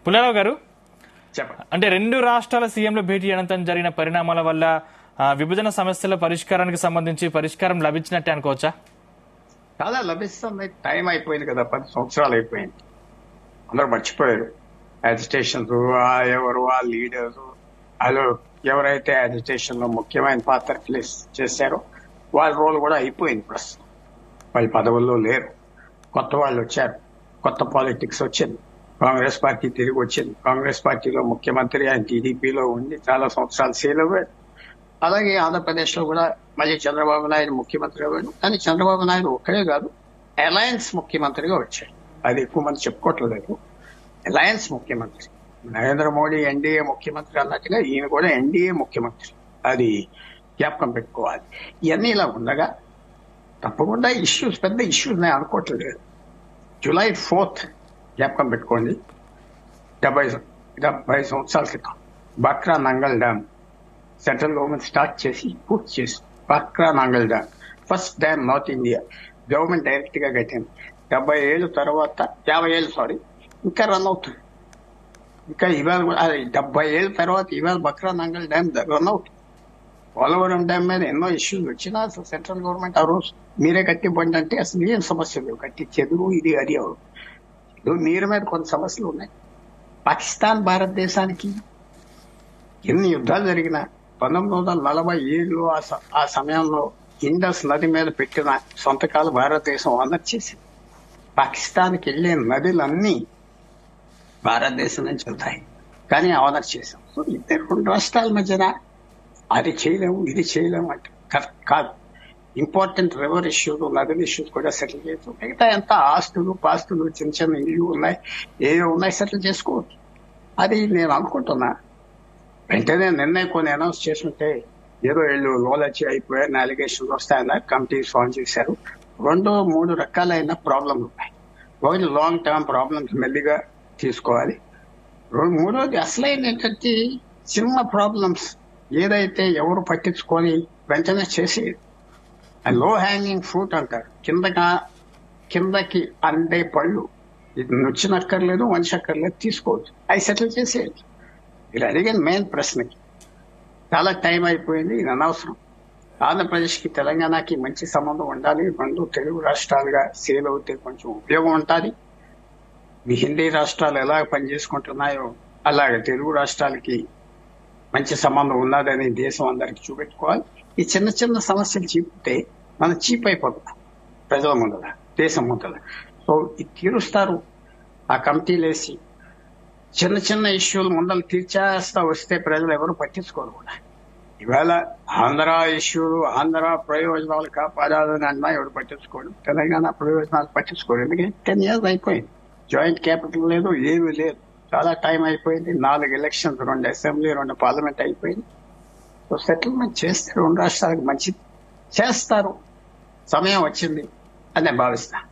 పుల్లారావు గారు, చెప్పండి. అంటే రెండు రాష్ట్రాల సీఎంల భేటీ అనంతరం జరిగిన పరిణామాల వల్ల విభజన సమస్యల పరిష్కారానికి సంబంధించి పరిష్కారం లభించినట్టే అనుకోవచ్చా? చాలా లభిస్తుంది. టైం అయిపోయింది కదా, 10 సంవత్సరాలు అయిపోయింది. అందరూ మర్చిపోయారు అజిటేషన్స్, ఎవరు ఆ లీడర్స్, వాళ్ళు ఎవరైతే అజిటేషన్ లో ముఖ్యమైన పాత్ర చేశారో వాళ్ళ రోల్ కూడా అయిపోయింది. ప్రస్తుతం వాళ్ళు పదవుల్లో లేరు, కొత్త వాళ్ళు వచ్చారు, కొత్త పాలిటిక్స్ వచ్చింది, కాంగ్రెస్ పార్టీ తిరిగి వచ్చింది. కాంగ్రెస్ పార్టీలో ముఖ్యమంత్రి ఆయన టీడీపీలో ఉండి చాలా సంవత్సరాలు సేల్ అవ్వాడు. అలాగే ఆంధ్రప్రదేశ్ లో కూడా మళ్ళీ చంద్రబాబు నాయుడు ముఖ్యమంత్రి అవ్వాడు. కానీ చంద్రబాబు నాయుడు ఒక్కడే కాదు, అలయన్స్ ముఖ్యమంత్రిగా వచ్చాడు. అది ఎక్కువ మంది చెప్పుకోవట్లేదు. అలయన్స్ ముఖ్యమంత్రి, నరేంద్ర మోడీ ఎన్డీఏ ముఖ్యమంత్రి అన్నట్టుగా ఈయన కూడా ఎన్డీఏ ముఖ్యమంత్రి. అది జ్ఞాపకం పెట్టుకోవాలి. ఇవన్నీ ఇలా ఉండగా తప్పకుండా ఇష్యూస్, పెద్ద ఇష్యూస్ నేను అనుకోవట్లేదు. జూలై 4th జ్ఞాపకం పెట్టుకోండి, 70 సంవత్సరాల క్రితం Bhakra Nangal dam central government start చేసి పూర్తి చేసి, Bhakra Nangal dam first dam north India government direct గా కట్టింది. 50 ఏళ్ళ తర్వాత, 50 ఏళ్ళు సారీ, ఇంకా రన్ అవుతుంది. ఇంకా ఇవాళ 70 ఏళ్ళ తర్వాత ఇవాళ బక్రా నంగల్ డ్యామ్ రన్ అవుతుంది. పోలవరం డ్యామ్ మీద ఎన్నో ఇష్యూస్ వచ్చినా అసలు సెంట్రల్ గవర్నమెంట్ ఆ రోజు మీరే కట్టివ్వండి అంటే అసలు ఏం సమస్య లేవు, కట్టించేందుకు ఇది అది అవరు. నీరు మీద కొన్ని సమస్యలు ఉన్నాయి. పాకిస్తాన్ భారతదేశానికి ఎన్ని యుద్ధాలు జరిగినా 1947లో ఆ సమయంలో ఇండస్ నది మీద పెట్టిన సొంతకాలు భారతదేశం ఆనర్ చేసింది. పాకిస్తాన్కి వెళ్లే నదులన్నీ భారతదేశం నుంచి వెళ్తాయి, కానీ ఆనర్ చేశాం. సో ఇద్దరు రెండు రాష్ట్రాల మధ్యన అది చేయలేము ఇది చేయలేము అంటే కాదు. ఇంపార్టెంట్ రివర్ ఇష్యూలు, నదుల ఇష్యూస్ కూడా సెటిల్ చేయొచ్చు. మిగతా ఎంత ఆస్తులు పాస్తులు, చిన్న చిన్న ఇల్లు ఉన్నాయి, ఏవో ఉన్నాయి, సెటిల్ చేసుకోవచ్చు. అది నేను అనుకుంటున్నా. వెంటనే నిర్ణయం కొన్ని అనౌన్స్ చేస్తుంటే ఏదో వీళ్ళు లోలచ్చి అయిపోయారు, అలిగేషన్లు వస్తాయన్నారు, కమిటీస్ ఫామ్ చేశారు. 2-3 రకాలైన ప్రాబ్లంలు ఉన్నాయి. ఒకటి లాంగ్ టర్మ్ ప్రాబ్లమ్స్ మెల్లిగా తీసుకోవాలి. మూడోది అసలైన ఏంటంటే చిన్న ప్రాబ్లమ్స్ ఏదైతే ఎవరు పట్టించుకొని వెంటనే చేసేది, లో హ్యాంగింగ్ ఫ్రూట్ అంటారు, కిందకి అందే పళ్ళు, ఇది నొచ్చినక్కర్లేదు మనిషి అక్కర్లేదు, తీసుకోవచ్చు, అవి సెటిల్ చేసేది. మీరు అడిగిన మెయిన్ ప్రశ్నకి చాలా టైం అయిపోయింది, ఇది అనవసరం. ఆంధ్రప్రదేశ్ కి తెలంగాణకి మంచి సంబంధం ఉండాలి. రెండు తెలుగు రాష్ట్రాలుగా సేల్ అవుతే కొంచెం ఉపయోగం ఉంటుంది. మీ హిందీ రాష్ట్రాలు ఎలా పనిచేసుకుంటున్నాయో అలాగే తెలుగు రాష్ట్రాలకి మంచి సంబంధం ఉన్నదని దేశం అందరికి చూపెట్టుకోవాలి. ఈ చిన్న చిన్న సమస్యలు చీపితే మనం చీప్ అయిపోతాం ప్రజల ముందర, దేశం ముందర. సో ఇది తీరుస్తారు ఆ కమిటీలు వేసి. చిన్న చిన్న ఇష్యూలు ముందర తీర్చేస్తా వస్తే ప్రజలు ఎవరు పట్టించుకోరు కూడా. ఇవాళ ఆంధ్ర ఇష్యూలు, ఆంధ్ర ప్రయోజనాలు కాపాడాలని అన్నా ఎవరు పట్టించుకోడు, తెలంగాణ ప్రయోజనాలు పట్టించుకోడు. ఎందుకంటే 10 years అయిపోయింది, జాయింట్ క్యాపిటల్ లేదు, ఏమీ లేదు, చాలా టైం అయిపోయింది. 4 ఎలక్షన్స్, 2 అసెంబ్లీ, 2 పార్లమెంట్ అయిపోయింది. సో సెటిల్మెంట్ చేస్తే 2 రాష్ట్రాలకు మంచిది చేస్తారు. సమయం వచ్చింది అని నేను భావిస్తాను.